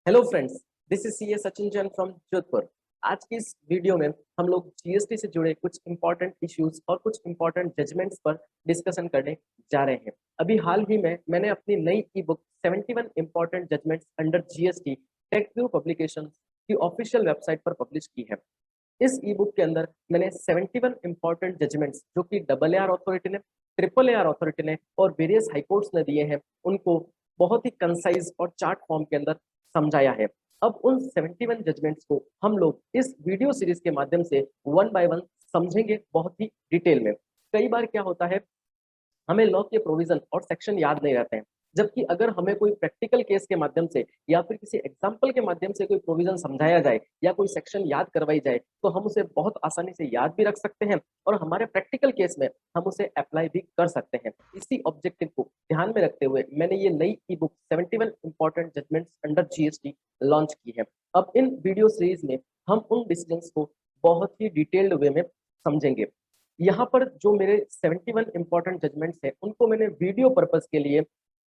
Hello friends, this is CA Sachin Jain from Jodhpur. आज की इस वीडियो में हम लोग जीएसटी से जुड़े कुछ इंपॉर्टेंट इश्यूज और कुछ इंपॉर्टेंट जजमेंट्स पर डिस्कशन करने जा रहे हैं। अभी हाल ही में मैंने अपनी नई e book 71 important judgments under GST Taxview publication की ऑफिशियल वेबसाइट पर पब्लिश की है। इस ई बुक के अंदर मैंने 71 इंपॉर्टेंट जजमेंट्स जो कि डबल AR अथॉरिटी ने, ट्रिपल AR अथॉरिटी ने और वेरियस हाईकोर्ट्स ने दिए हैं, उनको बहुत ही कंसाइज और चार्ट फॉर्म के अंदर समझाया है। अब उन 71 जजमेंट्स को हम लोग इस वीडियो सीरीज के माध्यम से वन बाय वन समझेंगे बहुत ही डिटेल में। कई बार क्या होता है, हमें लॉ के प्रोविजन और सेक्शन याद नहीं रहते हैं, जबकि अगर हमें कोई प्रैक्टिकल केस के माध्यम से या फिर किसी एग्जाम्पल के माध्यम से कोई प्रोविजन समझाया जाए या कोई सेक्शन याद करवाई जाए तो हम उसे बहुत आसानी से याद भी रख सकते हैं और हमारे प्रैक्टिकल केस में हम उसे अप्लाई भी कर सकते हैं। इसी ऑब्जेक्टिव को ध्यान में रखते हुए मैंने ये नई e book 71 important judgments under GST launch की है। अब इन वीडियो सीरीज में हम उन डिसीजंस को बहुत ही डिटेल्ड वे में समझेंगे। यहाँ पर जो मेरे 71 इंपॉर्टेंट जजमेंट्स हैं उनको मैंने वीडियो पर्पस के लिए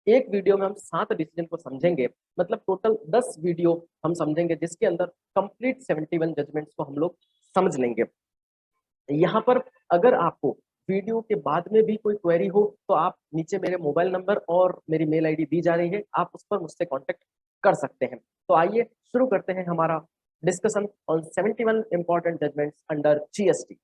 एक वीडियो में हम 7 डिसीजन को समझेंगे, मतलब टोटल 10 वीडियो हम समझेंगे जिसके अंदर कंप्लीट 71 जजमेंट्स को हम लोग समझ लेंगे। यहाँ पर अगर आपको वीडियो के बाद में भी कोई क्वेरी हो तो आप नीचे मेरे मोबाइल नंबर और मेरी मेल आईडी दी जा रही है, आप उस पर मुझसे कांटेक्ट कर सकते हैं। तो आइए शुरू करते हैं हमारा discussion on 71 important judgments under GST.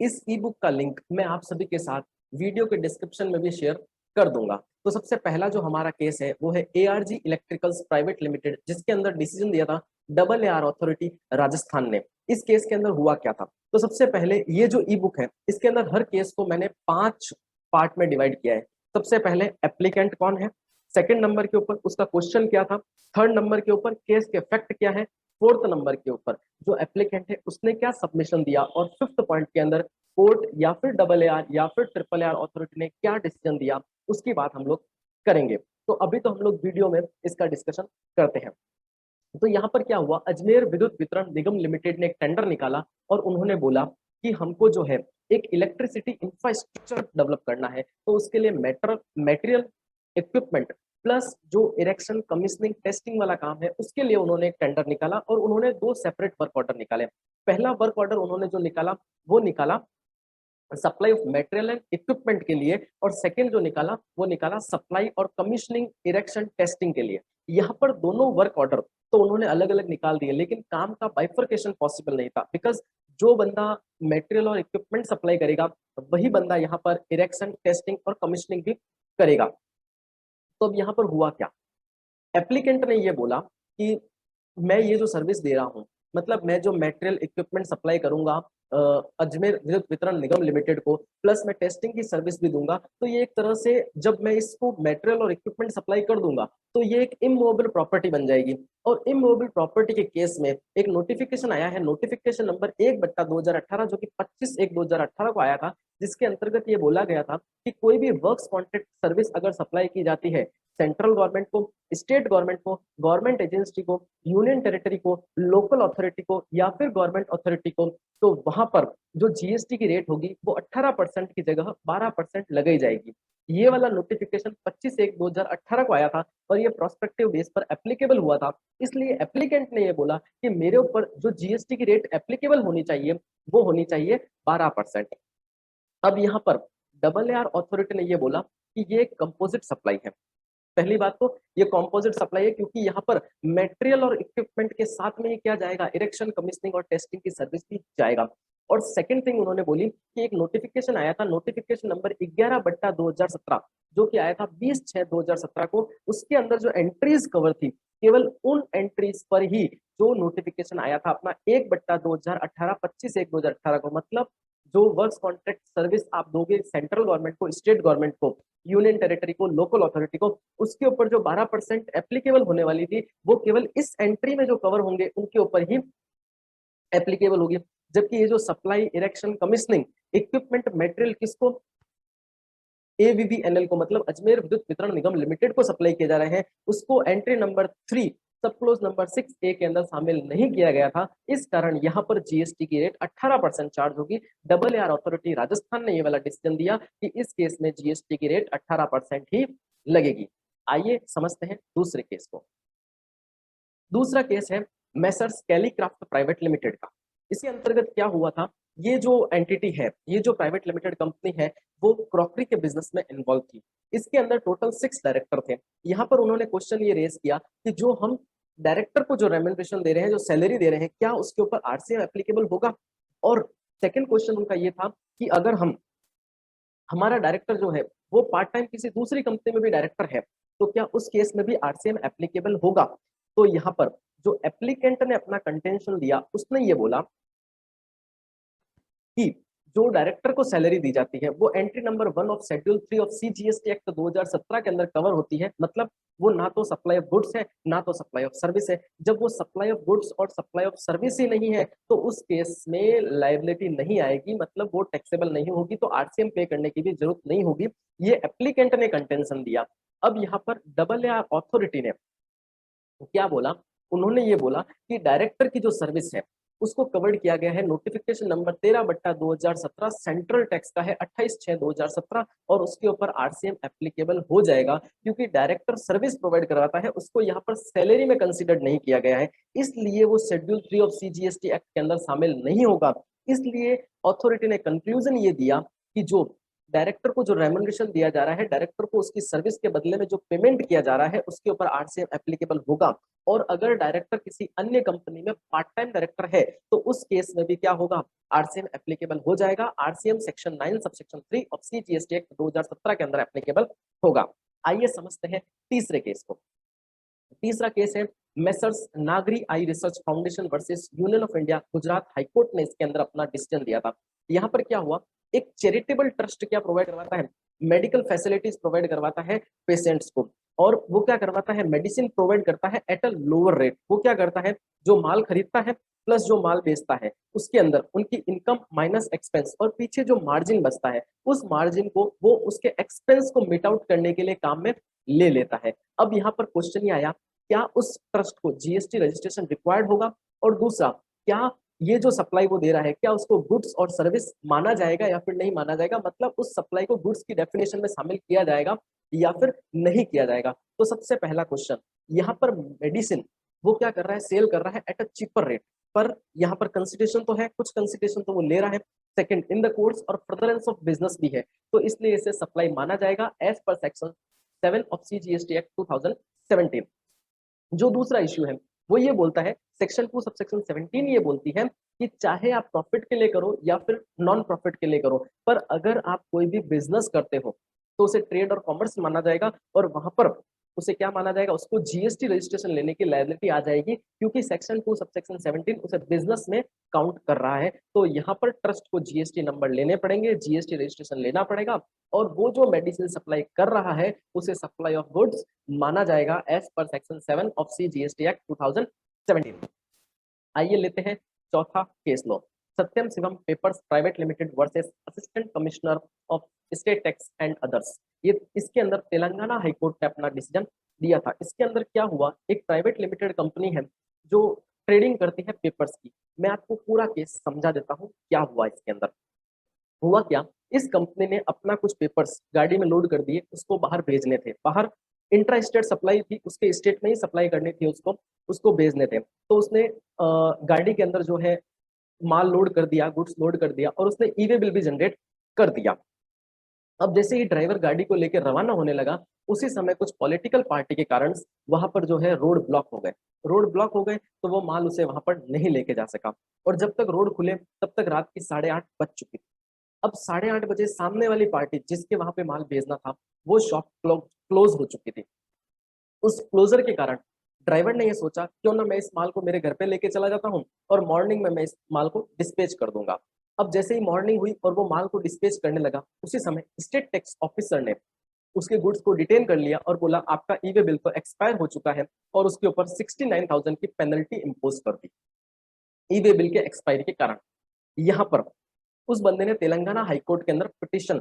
इस ई बुक का लिंक मैं आप सभी के साथ वीडियो के डिस्क्रिप्शन में भी शेयर कर दूंगा। तो सबसे पहला जो हमारा केस है वो है ARG इलेक्ट्रिकल्स प्राइवेट लिमिटेड, जिसके अंदर डिसीजन दिया था डबल AR अथॉरिटी राजस्थान ने। इस केस के अंदर हुआ क्या था, तो सबसे पहले ये जो ई बुक है इसके अंदर हर केस को मैंने 5 पार्ट में डिवाइड किया है। सबसे पहले एप्लीकेंट कौन है, सेकंड नंबर के ऊपर उसका क्वेश्चन क्या था, थर्ड नंबर के ऊपर केस के फैक्ट क्या है, फोर्थ नंबर के ऊपर जो एप्लीकेंट है उसने क्या सबमिशन दिया और फिफ्थ पॉइंट के अंदर कोर्ट या फिर डबल AR या फिर ट्रिपल AR अथॉरिटी ने क्या डिसीजन दिया उसकी बात हम लोग करेंगे। तो अभी तो हम लोग वीडियो में इसका डिस्कशन करते हैं। तो यहाँ पर क्या हुआ, अजमेर विद्युत वितरण निगम लिमिटेड ने एक टेंडर निकाला और उन्होंने बोला कि हमको जो है एक इलेक्ट्रिसिटी इंफ्रास्ट्रक्चर डेवलप करना है, तो उसके लिए मेटेरियल इक्विपमेंट प्लस जो इरेक्शन कमीशनिंग टेस्टिंग वाला काम है उसके लिए उन्होंने एक टेंडर निकाला और उन्होंने 2 सेपरेट वर्क ऑर्डर निकाले। पहला वर्क ऑर्डर उन्होंने जो निकाला वो निकाला supply of material and equipment के लिए और सेकंड जो निकाला वो निकाला सप्लाई और कमीशनिंग इरेक्शन टेस्टिंग के लिए। यहाँ पर दोनों वर्क ऑर्डर तो उन्होंने अलग अलग निकाल दिए, लेकिन काम का बाइफर्केशन पॉसिबल नहीं था, बिकॉज जो बंदा मटेरियल और इक्विपमेंट सप्लाई करेगा वही बंदा यहाँ पर इरेक्शन टेस्टिंग और कमीशनिंग भी करेगा। तो अब यहाँ पर हुआ क्या, एप्लीकेंट ने ये बोला कि मैं ये जो सर्विस दे रहा हूँ, मतलब मैं जो मटेरियल इक्विपमेंट सप्लाई करूंगा अजमेर विद्युत वितरण निगम लिमिटेड को, प्लस मैं टेस्टिंग की सर्विस भी दूंगा, तो ये एक तरह से जब मैं इसको मटेरियल और इक्विपमेंट सप्लाई कर दूंगा तो ये एक इमूवेबल प्रॉपर्टी बन जाएगी। और इमूवेबल प्रॉपर्टी के केस में एक नोटिफिकेशन आया है, नोटिफिकेशन नंबर 1/2018 जो कि 25/1/2018 को आया था, जिसके अंतर्गत ये बोला गया था कि कोई भी वर्क्स कॉन्ट्रैक्ट सर्विस अगर सप्लाई की जाती है सेंट्रल गवर्नमेंट को, स्टेट गवर्नमेंट को, गवर्नमेंट एजेंसी को, यूनियन टेरिटरी को, लोकल अथॉरिटी को या फिर गवर्नमेंट अथॉरिटी को, तो वहां पर जो जीएसटी की रेट होगी वो 18% की जगह 12% लगाई जाएगी। ये वाला नोटिफिकेशन 25/1/2018 को आया था और ये प्रोस्पेक्टिव बेस पर एप्लीकेबल हुआ था। इसलिए एप्लीकेंट ने ये बोला कि मेरे ऊपर जो जीएसटी की रेट एप्लीकेबल होनी चाहिए वो होनी चाहिए 12%। अब यहाँ पर डबल AR अथॉरिटी ने ये बोला कि ये कंपोजिट सप्लाई है। पहली बात तो ये कॉम्पोजिट सप्लाई है क्योंकि यहाँ पर मटेरियल और इक्विपमेंट के साथ में ये क्या जाएगा, इरेक्शन कमीशनिंग और टेस्टिंग की सर्विस भी जाएगा। और सेकंड थिंग उन्होंने बोली कि एक नोटिफिकेशन आया था, नोटिफिकेशन नंबर 11/2017 जो कि आया था 20/6/2017 को, उसके अंदर जो एंट्रीज कवर थी केवल उन एंट्रीज पर ही जो नोटिफिकेशन आया था अपना 1/2018 25/1/2018 को, मतलब जो वर्क्स कॉन्ट्रैक्ट सर्विस आप दोगे सेंट्रल गवर्नमेंट को, स्टेट गवर्नमेंट को, यूनियन टेरिटरी को, लोकल अथॉरिटी को, उसके ऊपर जो 12% एप्लीकेबल होने वाली थी वो केवल इस एंट्री में जो कवर होंगे उनके ऊपर ही एप्लीकेबल होगी। जबकि ये जो supply erection commissioning equipment material किसको AVVNL को मतलब अजमेर विद्युत वितरण निगम लिमिटेड को सप्लाई किए जा रहे हैं, उसको एंट्री नंबर 3 सब क्लोज नंबर 6A के अंदर शामिल नहीं किया गया था। इस कारण यहाँ पर जीएसटी की रेट 18% चार्ज होगी। AAR अथॉरिटी राजस्थान ने ये वाला डिसीजन दिया कि इस केस में जीएसटी की रेट 18% ही लगेगी। आइए समझते हैं दूसरे केस को। दूसरा केस है मेसर्स कैलीक्राफ्ट प्राइवेट लिमिटेड का। इसके अंतर्गत क्या हुआ था, ये जो एंटिटी है, ये जो प्राइवेट लिमिटेड कंपनी है, वो क्रॉकरी के बिजनेस में इन्वॉल्व थी। इसके अंदर टोटल 6 डायरेक्टर थे। यहाँ पर उन्होंने क्वेश्चन ये रेज किया कि जो हम डायरेक्टर को जो रेम्यूनरेशन दे रहे हैं, जो सैलरी दे रहे हैं, क्या उसके ऊपर आरसीएम एप्लीकेबल होगा। और सेकंड क्वेश्चन उनका ये था कि अगर हमारा डायरेक्टर जो है वो पार्ट टाइम किसी दूसरी कंपनी में भी डायरेक्टर है, तो क्या उस केस में भी आरसीएम एप्लीकेबल होगा। तो यहाँ पर जो एप्लीकेंट ने अपना कंटेंशन दिया, उसने ये बोला कि जो डायरेक्टर को सैलरी दी जाती है वो entry number 1 of schedule 3 of CGST act 2017 के अंदर कवर होती है। मतलब वो ना तो सप्लाई ऑफ गुड्स है, ना तो सप्लाई ऑफ सर्विस है। जब वो सप्लाई ऑफ गुड्स और सप्लाई ऑफ सर्विस ही नहीं है, तो उस केस में लायबिलिटी नहीं आएगी, मतलब वो टैक्सेबल नहीं होगी, तो आरसीएम पे करने की भी जरूरत नहीं होगी। ये एप्लीकेंट ने कंटेंशन दिया। अब यहाँ पर AAR अथॉरिटी ने क्या बोला, उन्होंने ये बोला कि डायरेक्टर की जो सर्विस है उसको कवर्ड किया गया है। नोटिफिकेशन नंबर 13/2017 सेंट्रल टैक्स का है 28/6/2017, और उसके ऊपर आरसीएम एप्लीकेबल हो जाएगा, क्योंकि डायरेक्टर सर्विस प्रोवाइड करवाता है, उसको यहाँ पर सैलरी में कंसीडर नहीं किया गया है, इसलिए वो शेड्यूल 3 ऑफ CGST एक्ट के अंदर शामिल नहीं होगा। इसलिए अथॉरिटी ने कंक्लूजन ये दिया कि जो डायरेक्टर को जो रेम्यूनरेशन दिया जा रहा है, डायरेक्टर को उसकी सर्विस के बदले में जो पेमेंट किया जा रहा है, उसके ऊपर आरसीएम एप्लीकेबल होगा। और अगर डायरेक्टर किसी अन्य कंपनी में पार्ट टाइम डायरेक्टर है, तो उस केस में भी क्या होगा, आरसीएम एप्लीकेबल हो जाएगा। RCM section 9 subsection 3 of CGST act 2017 के अंदर एप्लीकेबल होगा। आइए समझते हैं तीसरे केस को। तीसरा केस है messrs Nagari I research foundation versus union of India. Gujarat high court ने इसके अंदर अपना डिसीजन दिया था। यहाँ पर क्या हुआ, एक चैरिटेबल ट्रस्ट क्या प्रोवाइड करवाता है, मेडिकल फैसिलिटीज प्रोवाइड करवाता है पेशेंट्स को, और वो क्या करवाता है, मेडिसिन प्रोवाइड करता है एट अ लोअर रेट। वो क्या करता है, जो माल खरीदता है प्लस जो माल बेचता है, उसके अंदर उनकी इनकम माइनस एक्सपेंस, और पीछे जो मार्जिन बचता है, उस मार्जिन को वो उसके एक्सपेंस को मिट आउट करने के लिए काम में ले लेता है। अब यहाँ पर क्वेश्चन ये आया, क्या उस ट्रस्ट को जीएसटी रजिस्ट्रेशन रिक्वायर्ड होगा, और दूसरा, क्या ये जो सप्लाई वो दे रहा है, क्या उसको गुड्स और सर्विस माना जाएगा या फिर नहीं माना जाएगा, मतलब उस सप्लाई को गुड्स की डेफिनेशन में शामिल किया जाएगा या फिर नहीं किया जाएगा। तो सबसे पहला क्वेश्चन, यहाँ पर मेडिसिन वो क्या कर रहा है, सेल कर रहा है एट अ चीपर रेट, पर यहाँ पर कंसिडरेशन तो है, कुछ कंसिडरेशन तो वो ले रहा है। सेकंड, इन द कोर्स और फर्दरेंस ऑफ बिजनेस भी है, तो इसलिए इसे सप्लाई माना जाएगा as per section 7 of CGST act 2017। जो दूसरा इश्यू है वो ये बोलता है, सेक्शन 2 सबसेक्शन 17 ये बोलती है कि चाहे आप प्रॉफिट के लिए करो या फिर नॉन प्रॉफिट के लिए करो, पर अगर आप कोई भी बिजनेस करते हो तो उसे ट्रेड और कॉमर्स माना जाएगा, और वहां पर उसे क्या माना जाएगा, उसको जीएसटी रजिस्ट्रेशन लेने की लायबिलिटी आ जाएगी, क्योंकि सेक्शन 2 सबसेक्शन 17 उसे बिजनेस में काउंट कर रहा है। तो यहाँ पर ट्रस्ट को जीएसटी नंबर लेने पड़ेंगे, जीएसटी रजिस्ट्रेशन लेना पड़ेगा, और वो जो मेडिसिन सप्लाई कर रहा है उसे सप्लाई ऑफ गुड्स माना जाएगा as per section 7 of CGST act 2017। आइए लेते हैं चौथा case low, Satyam Shivam papers private limited versus assistant commissioner of state tax and others. ये इसके अंदर तेलंगाना हाईकोर्ट ने अपना डिसीजन दिया था। इसके अंदर क्या हुआ, एक प्राइवेट लिमिटेड कंपनी है जो ट्रेडिंग करती है पेपर्स की। मैं आपको पूरा केस समझा देता हूँ क्या हुआ। इसके अंदर हुआ क्या, इस कंपनी ने अपना कुछ पेपर्स गाड़ी में लोड कर दिए, उसको बाहर भेजने थे, बाहर इंट्रा स्टेट सप्लाई थी, उसके स्टेट में ही सप्लाई करनी थी, उसको उसको भेजने थे। तो उसने गाड़ी के अंदर जो है माल लोड कर दिया, गुड्स लोड कर दिया, और उसने ई वे बिल भी जनरेट कर दिया। अब जैसे ही ड्राइवर गाड़ी को लेकर रवाना होने लगा, उसी समय कुछ पॉलिटिकल पार्टी के कारण वहां पर जो है रोड ब्लॉक हो गए। रोड ब्लॉक हो गए तो वो माल उसे वहां पर नहीं लेके जा सका, और जब तक रोड खुले तब तक रात की 8:30 बज चुकी थी। अब 8:30 बजे सामने वाली पार्टी जिसके वहां पे माल भेजना था, वो शॉप क्लोज हो चुकी थी। उस क्लोजर के कारण ड्राइवर ने ये सोचा, क्यों ना मैं इस माल को मेरे घर पे लेके चला जाता हूँ, और मॉर्निंग में मैं इस माल को डिस्पैच कर दूंगा। अब जैसे ही मॉर्निंग हुई और वो माल को डिस्पैच करने लगा, उसी समय स्टेट टैक्स ऑफिसर ने उसके गुड्स को डिटेन कर लिया और बोला आपका ई वे बिल तो एक्सपायर हो चुका है, और उसके ऊपर 69,000 की पेनल्टी इम्पोज कर दी ई वे बिल के एक्सपायरी के कारण। यहाँ पर उस बंदे ने तेलंगाना हाईकोर्ट के अंदर पिटिशन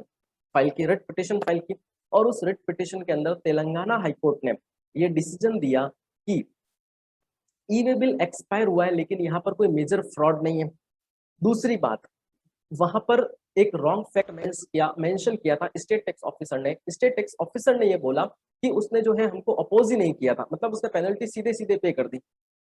फाइल की, रिट पिटिशन फाइल की, और उस रिट पिटिशन के अंदर तेलंगाना हाईकोर्ट ने ये डिसीजन दिया कि ई वे बिल एक्सपायर हुआ है लेकिन यहाँ पर कोई मेजर फ्रॉड नहीं है। दूसरी बात, वहां पर एक रॉन्ग फैक्ट मेंशन किया था स्टेट टैक्स ऑफिसर ने। स्टेट टैक्स ऑफिसर ने ये बोला कि उसने जो है हमको अपोज ही नहीं किया था, मतलब उसने पेनल्टी सीधे सीधे पे कर दी।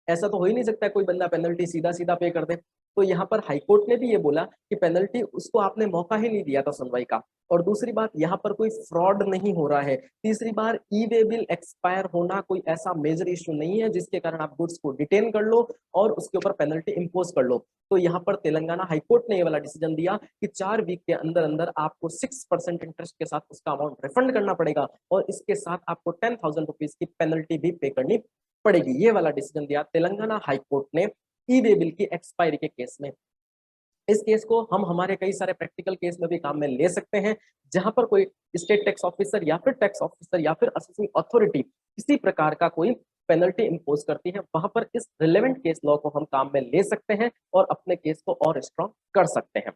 ऐसा तो हो ही नहीं सकता है कोई बंदा पेनल्टी सीधा सीधा पे कर दे। तो यहाँ पर हाईकोर्ट ने भी ये बोला कि पेनल्टी उसको आपने मौका ही नहीं दिया था सुनवाई का। और दूसरी बात, यहाँ पर कोई फ्रॉड नहीं हो रहा है। तीसरी बार, ई वे बिल एक्सपायर होना कोई ऐसा मेजर इश्यू नहीं है जिसके कारण आप गुड्स को डिटेन कर लो और उसके ऊपर पेनल्टी इम्पोज कर लो। तो यहाँ पर तेलंगाना हाईकोर्ट ने ये वाला डिसीजन दिया कि 4 वीक के अंदर अंदर आपको 6% इंटरेस्ट के साथ उसका अमाउंट रिफंड करना पड़ेगा और इसके साथ आपको 10,000 रुपीज की पेनल्टी भी पे करनी पड़ेगी। ये वाला डिसीजन दिया तेलंगाना हाईकोर्ट ने ई वे बिल की एक्सपायरी के केस में। इस केस को हम हमारे कई सारे प्रैक्टिकल केस में भी काम में ले सकते हैं, जहां पर कोई स्टेट टैक्स ऑफिसर या फिर टैक्स ऑफिसर या फिर असेसिंग अथॉरिटी किसी प्रकार का कोई पेनल्टी इंपोज करती है, वहां पर इस रिलेवेंट केस लॉ को हम काम में ले सकते हैं और अपने केस को और स्ट्रॉन्ग कर सकते हैं।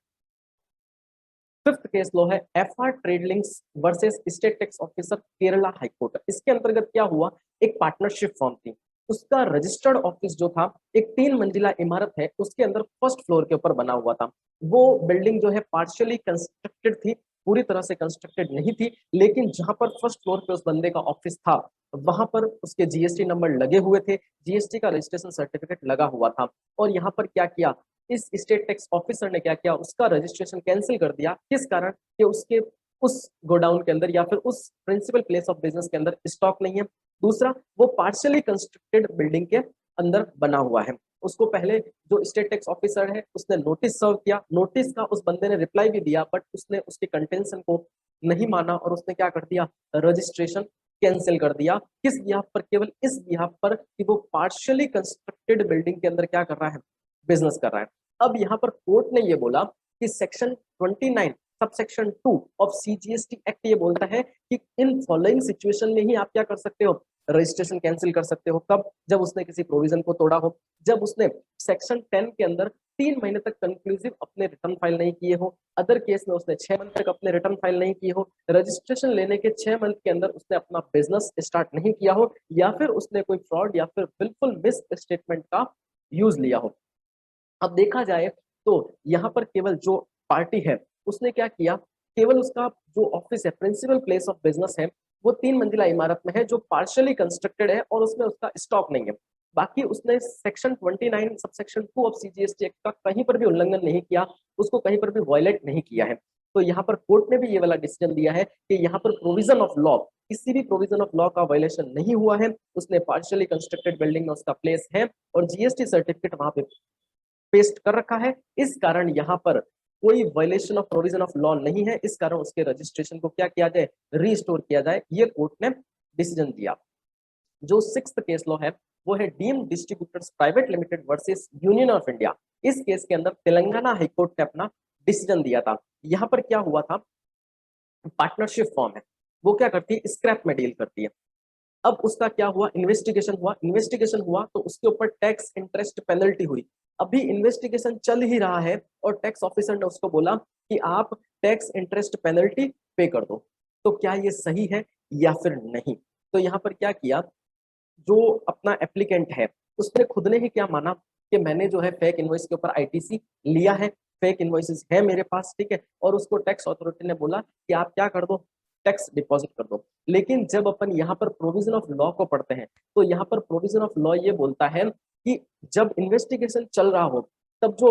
फिफ्थ केस लॉ है FR Tradelinks versus state tax officer Kerala high court. इसके अंतर्गत क्या हुआ, एक पार्टनरशिप फॉर्म थी, उसका रजिस्टर्ड ऑफिस जो था एक 3 मंजिला इमारत है, उसके अंदर फर्स्ट फ्लोर के ऊपर बना हुआ था। वो बिल्डिंग जो है पार्शियली कंस्ट्रक्टेड थी, पूरी तरह से कंस्ट्रक्टेड नहीं थी, लेकिन जहां पर फर्स्ट फ्लोर पे उस बंदे का ऑफिस था वहां पर उसके जीएसटी नंबर लगे हुए थे, जीएसटी का रजिस्ट्रेशन सर्टिफिकेट लगा हुआ था। और यहाँ पर क्या किया, इस स्टेट टैक्स ऑफिसर ने क्या किया, उसका रजिस्ट्रेशन कैंसिल कर दिया। किस कारण, कि उसके उस गोडाउन के अंदर या फिर उस प्रिंसिपल प्लेस ऑफ बिजनेस के अंदर स्टॉक नहीं है। दूसरा, वो पार्शियली कंस्ट्रक्टेड बिल्डिंग के अंदर बना हुआ है। उसको पहले जो स्टेट टैक्स ऑफिसर है उसने नोटिस सर्व किया, नोटिस का उस बंदे ने रिप्लाई भी दिया, बट उसने उसके कंटेंशन को नहीं माना और उसने क्या कर दिया, रजिस्ट्रेशन कैंसिल कर दिया। किस बिहाफ पर, केवल इस बिहाफ पर कि वो पार्शियली कंस्ट्रक्टेड बिल्डिंग के अंदर क्या कर रहा है, बिजनेस कर रहा है। अब यहाँ पर कोर्ट ने ये बोला कि section 29 subsection 2 of CGST act ये बोलता है कि इन फॉलोइंग सिचुएशन में ही आप क्या कर सकते हो, रजिस्ट्रेशन कैंसिल कर सकते हो। कब, जब उसने किसी प्रोविजन को तोड़ा हो, जब उसने सेक्शन 10 के अंदर 3 महीने तक कंक्लूसिव अपने रिटर्न फाइल नहीं किए हो, अदर केस में उसने 6 मंथ तक अपने रिटर्न फाइल नहीं किए हो, रजिस्ट्रेशन लेने के 6 मंथ के अंदर उसने अपना बिजनेस स्टार्ट नहीं किया हो, या फिर उसने कोई फ्रॉड या फिर बिल्कुल मिस स्टेटमेंट का यूज लिया हो। अब देखा जाए तो यहाँ पर केवल जो पार्टी है उसने क्या किया, केवल उसका जो ऑफिस है, प्रिंसिपल प्लेस ऑफ बिजनेस है, वो 3 मंजिला इमारत में है जो पार्शियली कंस्ट्रक्टेड है और उसमें उसका स्टॉक नहीं है। बाकी उसने section 29 subsection 2 of CGST act का कहीं पर भी उल्लंघन नहीं किया, उसको कहीं पर भी वायलेट नहीं किया है। तो यहाँ पर कोर्ट ने भी ये वाला डिसीजन दिया है कि यहाँ पर प्रोविजन ऑफ लॉ, किसी भी प्रोविजन ऑफ लॉ का वायलेशन नहीं हुआ है। उसने पार्शियली कंस्ट्रक्टेड बिल्डिंग में उसका प्लेस है और जीएसटी सर्टिफिकेट वहां पे पेस्ट कर रखा है, इस कारण यहाँ पर कोई violation of provision of law नहीं है। इस कारण उसके रजिस्ट्रेशन को क्या किया जाए, रीस्टोर किया जाए, ये कोर्ट ने डिसीजन दिया। जो सिक्स्थ केस लॉ है वो है deemed distributors private limited versus union of India. इस केस के अंदर तेलंगाना हाईकोर्ट ने अपना डिसीजन दिया था। यहाँ पर क्या हुआ था, पार्टनरशिप फॉर्म है, वो क्या करती है, स्क्रैप में डील करती है। अब उसका क्या हुआ, इन्वेस्टिगेशन हुआ तो उसके ऊपर टैक्स इंटरेस्ट पेनल्टी हुई। अभी इन्वेस्टिगेशन चल ही रहा है और टैक्स ऑफिसर ने उसको बोला कि आप टैक्स इंटरेस्ट पेनल्टी पे कर दो। तो क्या ये सही है या फिर नहीं। तो यहाँ पर क्या किया, जो अपना एप्लीकेंट है उसने खुद ने ही क्या माना कि मैंने जो है फेक इनवॉइस के ऊपर आईटीसी लिया है, फेक इनवॉइसेस है मेरे पास, ठीक है। और उसको टैक्स अथॉरिटी ने बोला कि आप क्या कर दो, टैक्स डिपॉजिट कर दो। लेकिन जब अपन यहाँ पर प्रोविजन ऑफ लॉ को पढ़ते हैं तो यहाँ पर प्रोविजन ऑफ लॉ ये बोलता है कि जब इन्वेस्टिगेशन चल रहा हो तब जो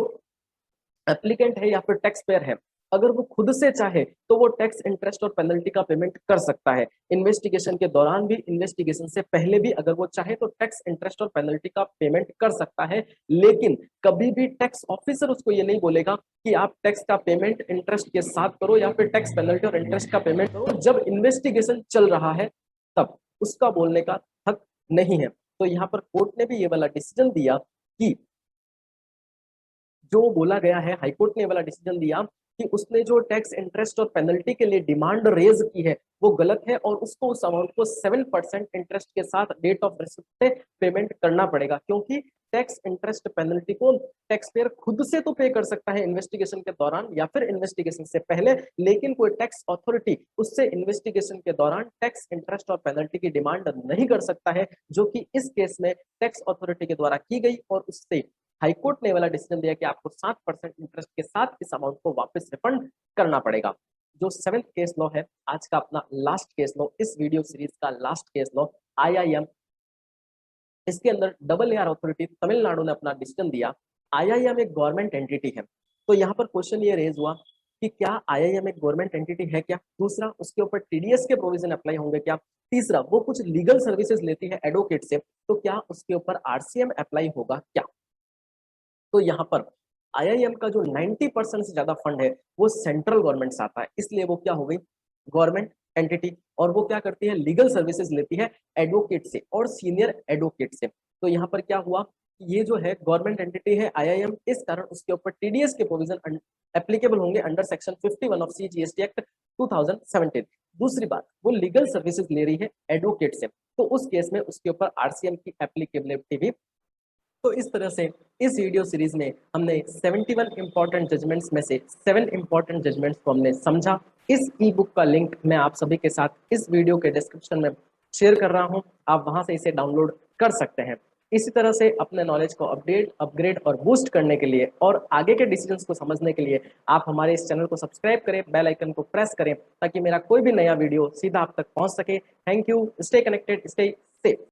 एप्लीकेंट है या फिर टैक्स पेयर है, अगर वो खुद से चाहे तो वो टैक्स इंटरेस्ट और पेनल्टी का पेमेंट कर सकता है। इन्वेस्टिगेशन के दौरान भी, इन्वेस्टिगेशन से पहले भी अगर वो चाहे तो टैक्स इंटरेस्ट और पेनल्टी का पेमेंट कर सकता है। लेकिन कभी भी टैक्स ऑफिसर उसको ये नहीं बोलेगा कि आप टैक्स का पेमेंट इंटरेस्ट के साथ करो या फिर टैक्स पेनल्टी और इंटरेस्ट का पेमेंट करो। जब इन्वेस्टिगेशन चल रहा है तब उसका बोलने का हक नहीं है। तो यहाँ पर कोर्ट ने भी ये वाला डिसीजन दिया कि जो बोला गया है, हाईकोर्ट ने वाला डिसीजन दिया कि उसने जो टैक्स इंटरेस्ट और पेनल्टी के लिए डिमांड रेज की है वो गलत है और उसको उस अमाउंट को 7% इंटरेस्ट के साथ डेट ऑफ रिसिप्ट से पेमेंट करना पड़ेगा, क्योंकि टैक्स इंटरेस्ट पेनल्टी को टैक्स पेयर खुद से तो पे कर सकता है इन्वेस्टिगेशन के दौरान या फिर इन्वेस्टिगेशन से पहले, लेकिन कोई टैक्स अथॉरिटी उससे इन्वेस्टिगेशन के दौरान टैक्स इंटरेस्ट और पेनल्टी की डिमांड नहीं कर सकता है, जो कि इस केस में टैक्स अथॉरिटी के द्वारा की गई और उससे हाईकोर्ट ने वाला डिसीजन दिया कि आपको 7% इंटरेस्ट के साथ इस अमाउंट को वापस रिफंड करना पड़ेगा। जो 7th केस लॉ है, आज का अपना लास्ट केस लॉ, इस वीडियो सीरीज का लास्ट केस लॉ IIM, इसके अंदर डबल एआर अथॉरिटी तमिलनाडु ने अपना डिसीजन दिया। IIM एक गवर्नमेंट एंटिटी है, तो यहाँ पर क्वेश्चन ये रेज हुआ कि क्या IIM एक गवर्नमेंट एंटिटी है क्या, दूसरा उसके ऊपर TDS के प्रोविजन अप्लाई होंगे क्या, तीसरा वो कुछ लीगल सर्विसेज लेती है एडवोकेट से, तो क्या उसके ऊपर RCM अप्लाई होगा क्या। तो यहाँ पर IIM का जो 90% से ज्यादा फंड है वो सेंट्रल गवर्नमेंट से आता है, इसलिए वो क्या हो गई गवर्नमेंट एंटिटी, और वो क्या करती है लीगल सर्विसेज लेती है एडवोकेट से और सीनियर एडवोकेट से। तो यहाँ पर क्या हुआ, ये जो है गवर्नमेंट एंटिटी है IIM, इस कारण उसके ऊपर TDS के प्रोविजन एप्लीकेबल होंगे under section 51 of CGST act 2017। दूसरी बात, वो लीगल सर्विसेज ले रही है एडवोकेट से, तो उस केस में उसके ऊपर RCM की एप्लीकेबिलिटी भी। तो इस तरह से इस वीडियो सीरीज में हमने 71 इंपॉर्टेंट जजमेंट्स में से 7 इंपॉर्टेंट जजमेंट्स को हमने समझा। इस ई बुक का लिंक मैं आप सभी के साथ इस वीडियो के डिस्क्रिप्शन में शेयर कर रहा हूं, आप वहां से इसे डाउनलोड कर सकते हैं। इसी तरह से अपने नॉलेज को अपग्रेड और बूस्ट करने के लिए और आगे के डिसीजंस को समझने के लिए आप हमारे इस चैनल को सब्सक्राइब करें, बेल आइकन को प्रेस करें, ताकि मेरा कोई भी नया वीडियो सीधा आप तक पहुंच सके। Thank you, stay connected, stay safe.